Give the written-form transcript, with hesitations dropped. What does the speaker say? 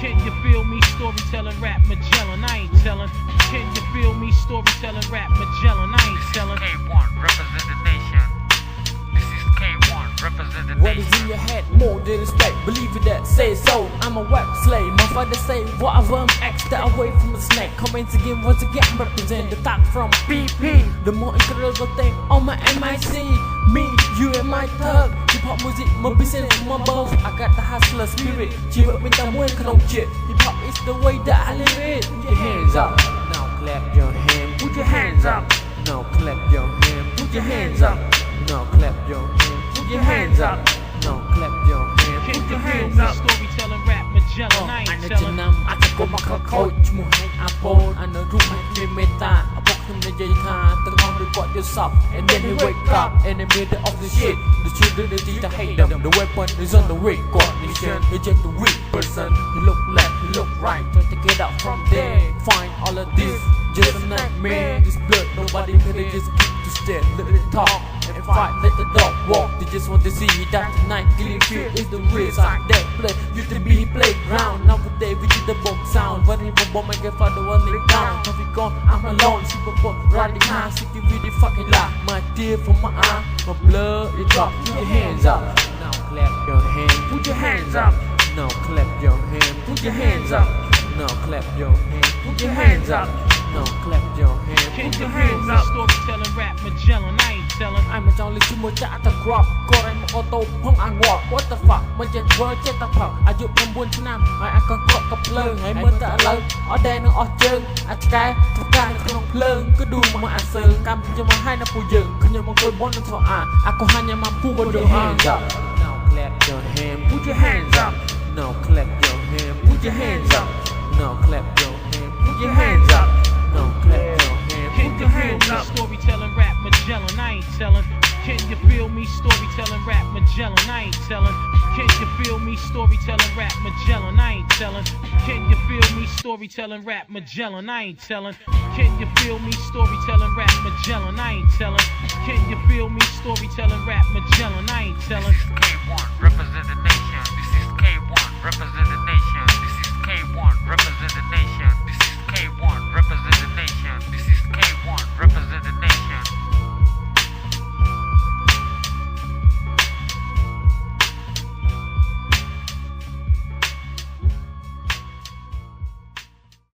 Can you feel me? Storytelling rap Magellan, I ain't telling. Can you feel me? Storytelling rap Magellan, I ain't telling. K1 represent the nation. This is K1 represent the What nation. is in your head? More than respect. Believe it that, say so. I'm a web slave. My father say whatever I'm extra away from the snake. Comments again, once again I'm represent the talk from PP. The more incredible thing on my MIC. Me, you and my thug. Hip hop music, my business, my boss. I got the hustler spirit. Cheer up in the morning, can't shit. Hip hop is the way that I live it. Put your hands up. Now clap your hand. Put your hands up. Now clap your hand. Put your hands up. Now clap your hand. Put your hands up. Now clap your hand. Can Put you your feel hands me? up. Storytelling rap Magellan, I ain't telling. Aku kau makan coach mu hang upon Ana rumah ni meta Apa kena jadi tan Tengah record yourself And then he wake up In the middle of the shit The children they just hate them The weapon is on the record Mission is just a weak person He look left, he look right Try to get out from there Find all of this Just a nightmare This blood nobody can just keep to stare Let it talk and fight, let the dog walk. They just want to see that tonight. Killing fear is the real side. That play used to be playground. Nowadays we do the bomb sound. But if a bomb I get father one lay down. Coffee gone, I'm alone. Super pop, riding high, city really fucking loud. My tear from my eye, my blood it drop. Put your hands up. Now clap your hands. Put your hands up. Now clap your hands. Put your hands up. Now clap your hands. Put your hands up. Now clap your hands. Can Put you your feel hands me? up. Storytelling rap Magellan, I ain't telling. ไอ้มันจองลิชิมัวจะอัตกรอบก็ไรมันออโต้พงอ่างวอด What the fuck มันจะเวอร์เจ็ดตะเผาอายุ9 ឆ្នាំហើយអាកកកភ្លើងហើយមើលតែឥឡូវអត់ដែរនឹងអស់ជើងអាចកែធ្វើការនៅក្នុងភ្លើងក៏ឌូមកអាសើកម្មខ្ញុំមកឲ្យនៅពួកយើងខ្ញុំមកគួយបននឹងធ្វើអាកុហាញមកពូ Put your hands up Now clap your hand Put your hands up Now clap your hand Put your hands up Now clap your hand Put your hands up Now clap your hand Can Put you your feel hands me? up Storytelling rap Magellan, I ain't telling. Can you feel me? Storytelling rap Magellan, I ain't telling. Can you feel me? Storytelling rap Magellan, I ain't telling. Can you feel me? Storytelling rap Magellan, I ain't telling. Can you feel me? Storytelling rap Magellan, I ain't telling. Can you feel me? Storytelling rap Magellan, I ain't telling. This is K1 represent the nation. This is K1 represent the